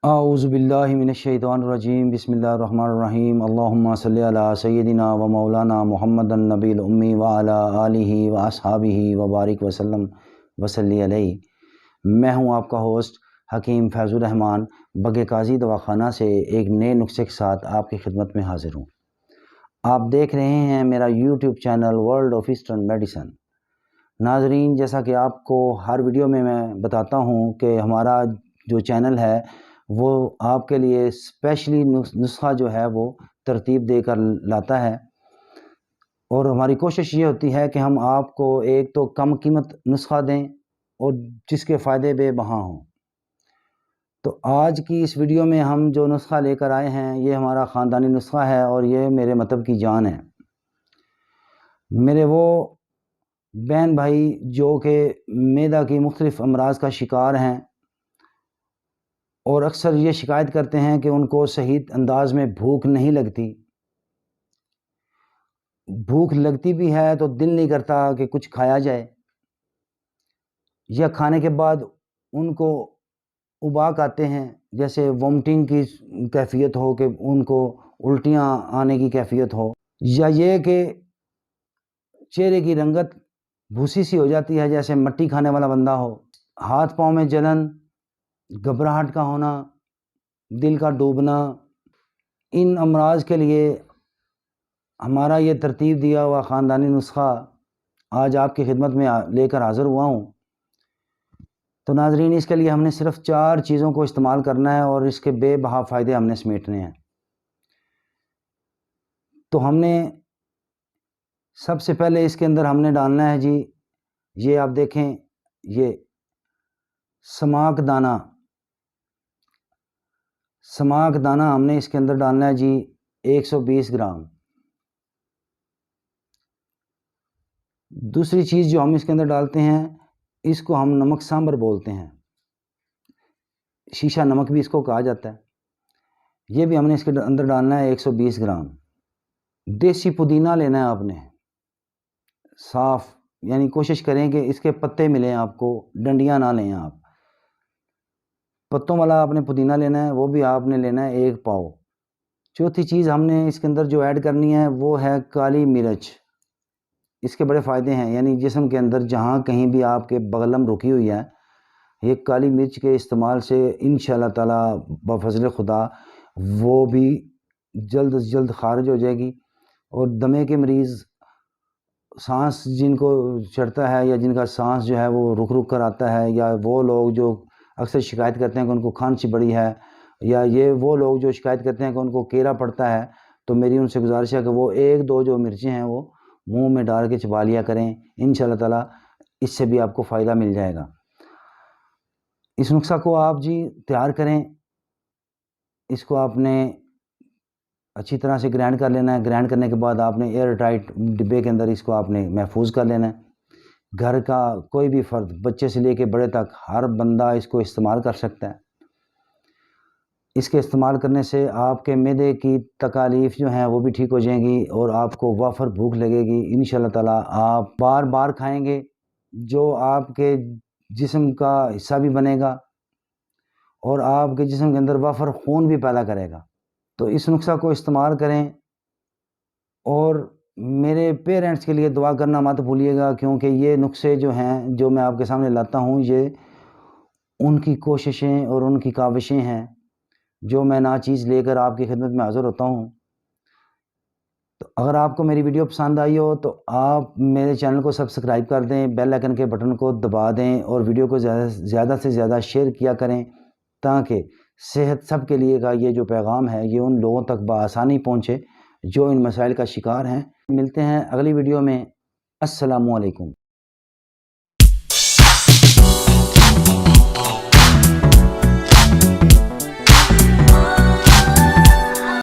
اعوذ باللہ من الشیطان الرجیم بسم اللہ الرحمن الرحیم اللہم صلی علی سیدنا و مولانا محمد النبی الامی وعلی آلہ و اصحابہ وبارک وسلم وصلی علیہ۔ میں ہوں آپ کا ہوسٹ حکیم فیض الرحمان بگ قاضی دواخانہ سے ایک نئے نسخے کے ساتھ آپ کی خدمت میں حاضر ہوں۔ آپ دیکھ رہے ہیں میرا YouTube channel world of eastern medicine. ناظرین، جیسا کہ آپ کو ہر ویڈیو میں بتاتا ہوں کہ ہمارا جو چینل ہے وہ آپ کے لیے اسپیشلی نسخہ جو ہے وہ ترتیب دے کر لاتا ہے، اور ہماری کوشش یہ ہوتی ہے کہ ہم آپ کو ایک تو کم قیمت نسخہ دیں اور جس کے فائدے بے بہا ہوں۔ تو آج کی اس ویڈیو میں ہم جو نسخہ لے کر آئے ہیں یہ ہمارا خاندانی نسخہ ہے، اور یہ میرے مطلب کی جان ہے۔ میرے وہ بہن بھائی جو کہ معدہ کی مختلف امراض کا شکار ہیں اور اکثر یہ شکایت کرتے ہیں کہ ان کو صحیح انداز میں بھوک نہیں لگتی، بھوک لگتی بھی ہے تو دل نہیں کرتا کہ کچھ کھایا جائے، یا کھانے کے بعد ان کو اباک آتے ہیں، جیسے وومٹنگ کی کیفیت ہو کہ ان کو الٹیاں آنے کی کیفیت ہو، یا یہ کہ چہرے کی رنگت بھوسی سی ہو جاتی ہے جیسے مٹی کھانے والا بندہ ہو، ہاتھ پاؤں میں جلن، گھبراہٹ کا ہونا، دل کا ڈوبنا۔ ان امراض کے لیے ہمارا یہ ترتیب دیا ہوا خاندانی نسخہ آج آپ کی خدمت میں لے کر حاضر ہوا ہوں۔ تو ناظرین، اس کے لیے ہم نے صرف 4 چیزوں کو استعمال کرنا ہے اور اس کے بے بہا فائدے ہم نے سمیٹنے ہیں۔ تو ہم نے سب سے پہلے اس کے اندر ہم نے ڈالنا ہے جی، یہ آپ دیکھیں، یہ سماک دانہ، سماک دانہ ہم نے اس کے اندر ڈالنا ہے جی 120 گرام۔ دوسری چیز جو ہم اس کے اندر ڈالتے ہیں اس کو ہم نمک سامبر بولتے ہیں، شیشہ نمک بھی اس کو کہا جاتا ہے۔ یہ بھی ہم نے اس کے اندر ڈالنا ہے 120 گرام۔ دیسی پودینہ لینا ہے آپ نے، صاف، یعنی کوشش کریں کہ اس کے پتے ملیں آپ کو، ڈنڈیاں نہ لیں آپ۔ پتوں والا آپ نے پودینہ لینا ہے، وہ بھی آپ نے لینا ہے 1 پاؤ۔ چوتھی چیز ہم نے اس کے اندر جو ایڈ کرنی ہے وہ ہے کالی مرچ۔ اس کے بڑے فائدے ہیں، یعنی جسم کے اندر جہاں کہیں بھی آپ کے بغلم رکی ہوئی ہے، یہ کالی مرچ کے استعمال سے انشاءاللہ تعالی بفضل خدا وہ بھی جلد از جلد خارج ہو جائے گی۔ اور دمے کے مریض، سانس جن کو چڑھتا ہے یا جن کا سانس جو ہے وہ رک رک کر آتا ہے، یا وہ لوگ جو اکثر شکایت کرتے ہیں کہ ان کو کھانسی بڑی ہے، یا یہ وہ لوگ جو شکایت کرتے ہیں کہ ان کو کیرا پڑتا ہے، تو میری ان سے گزارش ہے کہ وہ 1-2 جو مرچیں ہیں وہ منہ میں ڈال کے چبا لیا کریں، انشاءاللہ تعالی اس سے بھی آپ کو فائدہ مل جائے گا۔ اس نسخہ کو آپ جی تیار کریں، اس کو آپ نے اچھی طرح سے گرائنڈ کر لینا ہے۔ گرائنڈ کرنے کے بعد آپ نے ایئر ٹائٹ ڈبے کے اندر اس کو آپ نے محفوظ کر لینا ہے۔ گھر کا کوئی بھی فرد، بچے سے لے کے بڑے تک، ہر بندہ اس کو استعمال کر سکتا ہے۔ اس کے استعمال کرنے سے آپ کے معدے کی تکالیف جو ہیں وہ بھی ٹھیک ہو جائیں گی، اور آپ کو وافر بھوک لگے گی۔ انشاءاللہ تعالی آپ بار بار کھائیں گے، جو آپ کے جسم کا حصہ بھی بنے گا اور آپ کے جسم کے اندر وافر خون بھی پیدا کرے گا۔ تو اس نسخہ کو استعمال کریں، اور میرے پیرنٹس کے لیے دعا کرنا مت بھولیے گا، کیونکہ یہ نسخے جو ہیں جو میں آپ کے سامنے لاتا ہوں یہ ان کی کوششیں اور ان کی کاوشیں ہیں جو میں ناچیز لے کر آپ کی خدمت میں حاضر ہوتا ہوں۔ تو اگر آپ کو میری ویڈیو پسند آئی ہو تو آپ میرے چینل کو سبسکرائب کر دیں، بیل آئیکن کے بٹن کو دبا دیں، اور ویڈیو کو زیادہ سے زیادہ شیئر کیا کریں، تاکہ صحت سب کے لیے کا یہ جو پیغام ہے یہ ان لوگوں تک بآسانی پہنچے جو ان مسائل کا شکار ہیں۔ ملتے ہیں اگلی ویڈیو میں۔ السلام علیکم۔